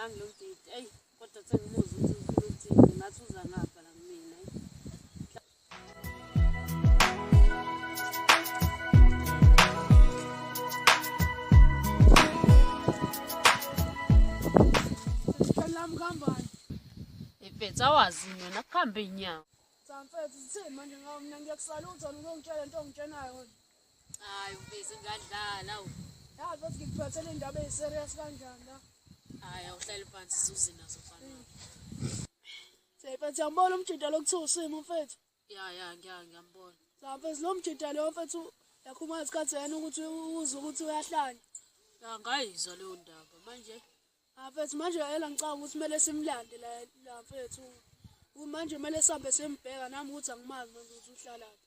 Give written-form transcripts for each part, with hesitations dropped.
Angilambanga lo mdidi. Ey, kodwa sengimuzwa ukuthi uthini, ngathi uza ngapha la kumina. Lami kambani? Mfethu awazi mina kuhamba inyawo. Samfethu sithini manje ngawo mina ngiyakusalutha ngizongitshela into ongitshelayo. Hayi mfethu ngadlala awu. Yazi ukuthi ngikuphethele indaba eziserious kanjani la. Hayi awuhlali phansi sizuze nazo fanele. Mfethu yambona umjida lokuthiwa usimo mfethu. Ya ngiyambona. Samfethu lo mjida lo mfethu yakhuluma isikhathi yena ukuthi uze ukuthi uyahlanya. Ya ngayizwa leyo ndaba manje. Mfethu manje yena ngicabanga ukuthi kumele simlande la mfethu. Manje kumele sihambe simbheka nami ukuthi angimazi manje ukuthi uhlalaphi.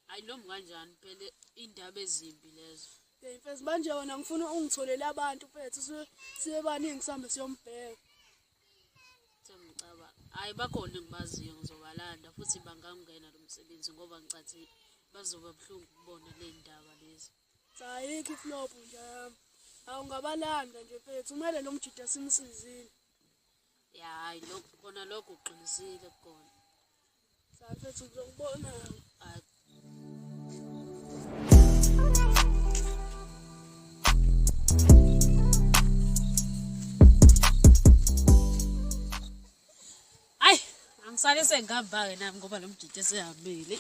Hayi noma kanjani phela indaba ezimbi lezo. Mfethu manje wena ngifuna ungitholele abantu mfethu sibe baningi sihambe siyombheka. Sengicabanga. Hayi bakhona engibaziyo ngizobalanda futhi bangangena lo msebenzi ngoba ngicathi bazoba buhlungu kubona le ndaba lezi. Ayikho iflop nje yami. Awungabalanda nje mfethu kumele lo mjida simsizile. Ya hayi lokho khona lokho uqinisile khona. Mfethu ngizokubona. Hayi angisale sengihamba-ke nami ngoba lo mjida esehambile.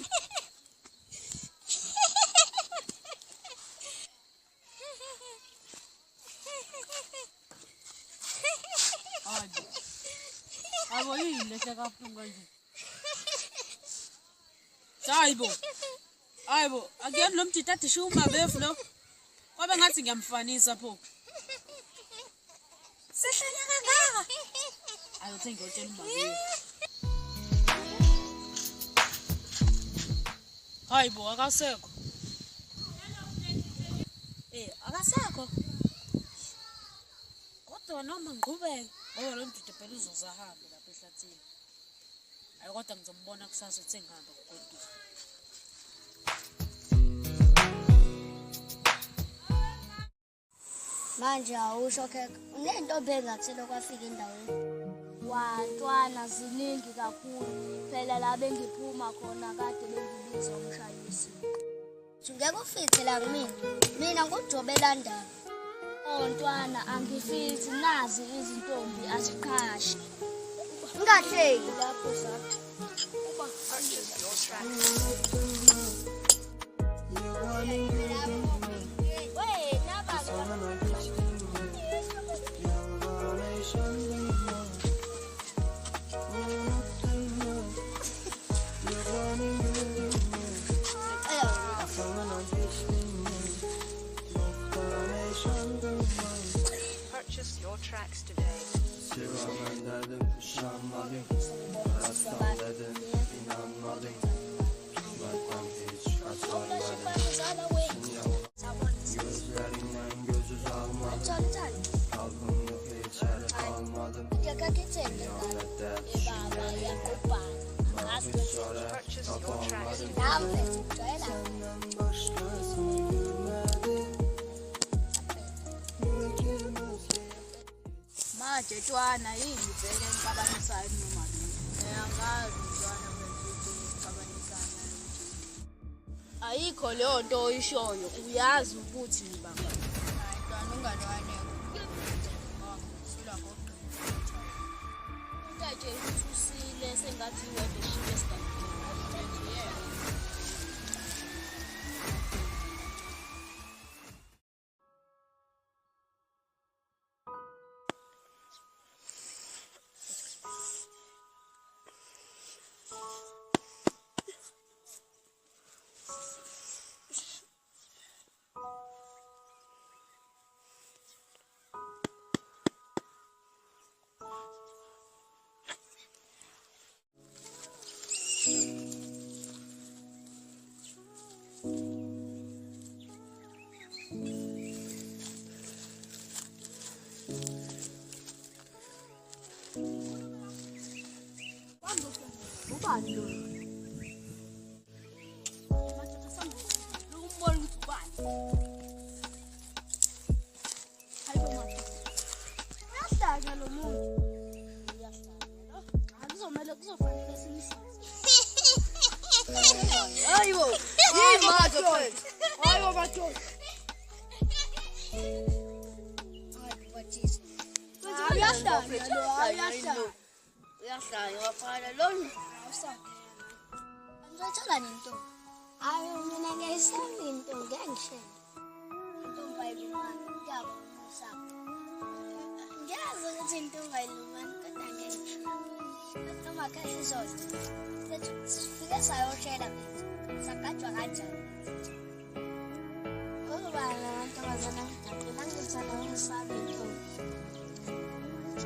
Abo yini lehle kabuhlungu kanje. Hayibo akuyona lo mjida adisha umabevu lo. Kwabe ngathi ngiyamfanisa pho. Sehlanya kangaka. Ayo ngiyotshela umabevu. Hayibo akasekho. Akasekho. Kodwa noma ngiqhubeke ngoba lo mjida phela uzozahambe lapha ehlathini. Hayi kodwa ngizombona kusasa ukuthi engihamba ngokuduka. Manje awusho ke unento bengathela kwafika endaweni. Wantwana ziningi kakhulu. Phela la bengiphuma khona kade bengibiza umshayisi. Ngeke ufithi la kumina. Mina ngujobela ndaba. Ontwana angifithi nazi izintombi aziqhashi. Ungahleki lapho sathi. Purchase your tracks today. Purchase your tracks today. Manje ntwana yini vele ngicabanisayo noma angazi ntwana manje ngicabanisayo nje ayikho leyo nto oyishoyo uyazi ukuthi ngibanga ntwana unganwane sula ngoqiniso ntaje uthusile sengathi wena shike stand ubani lo? Madoda sangizwa. Umbona ukuthi ubani? Hayibo madoda. Uyahlanya lo muntu. Kuzomele kuzofanele simsize. Hayibo. Yini manje mfethu? Hayibo madoda. Uyahlanya wafana lona. Ngizothola nento. Hayi mina ngiyayisanda into ngiyangishela. Intombi ayilumani kuyabo usapho. Ngiyazi ukuthi intombi ayilumani kodwa ngeke. Noma kahle izolo. Sifike sayoshela bethu. Sagadwa kanjani? Ngoba ntombazana ngidabula ngizana ngisabe intombi.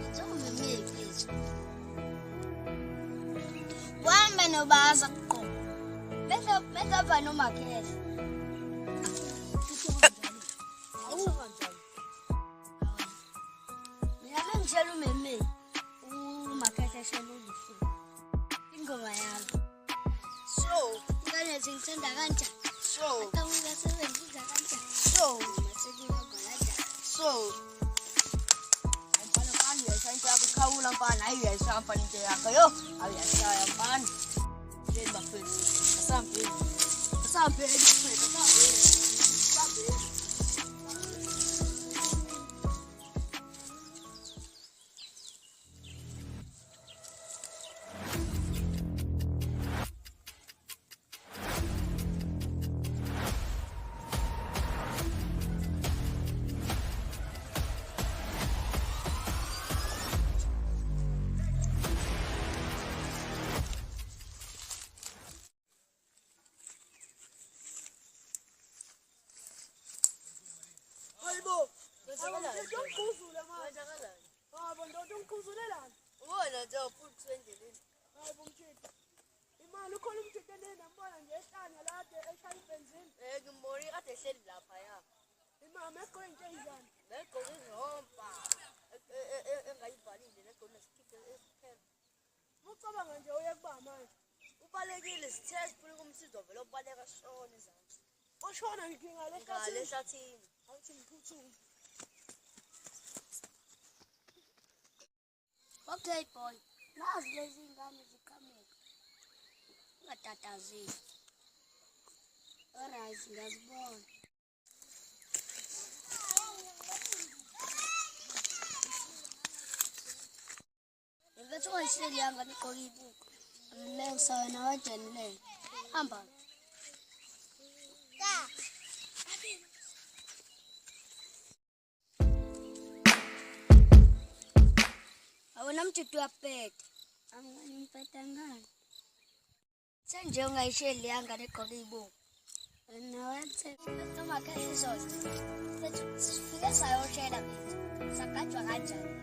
Intombi miyekethu. Wamba nobaza kuqo. Bese bana uMakhehla. Mina ngishela umeme. uMakhehla shela ulifu. Ingoma yami. So, Ngane ngithanda kanjani? so, Akamuka sebenza kanjani? so, Masekuyona kanjani? so. Mfana mfana uyashaya kukhawula mfana hayi uyashaya mfana into yakho yo. Awuyashaya mfana. Yeni bafethu. Asambeni. Asambeni mfethu, asambeni. Asambeni. Hayibo. Kwenzakalani? Ngizongikuzula manje. Kwenzakalani? Hayibo ndoda ungikuzulelani? Ubona nje uphuthu endleleni. Hayibo mthitha. Imali ukhona umthitha enambona nje ehlanya la ade eshaya ibenzini. Ngimboni kade ehleli lapha ya. Imama egqoke into enjani? Begqoke izomba. Engayivalile legqoke nesikhiphe esiphela. Ucabanga nje uye kuba manje. Ubalekile sithe siphule kumsizo vele ubaleka shona izandla. Oshona ngikinga Ngale lehlathini. ehlathini. Awuthi ngiphuthume. Okay boy. Nazi lezi ngane ziqhameka. Ungatatazeli. Alright, ngiyazibona. Ngibethu ngisheli yanga nigqoka ibuko. Lensa wena wajeni le. Hamba. Awona mthithu uyapeta. Angani mpeta ngani? Senje ungayisheli yanga nigqoka ibuko. Wena wenze uMakhehla izolo. Sifike sayoshela bethu. Sagadwa kanjani?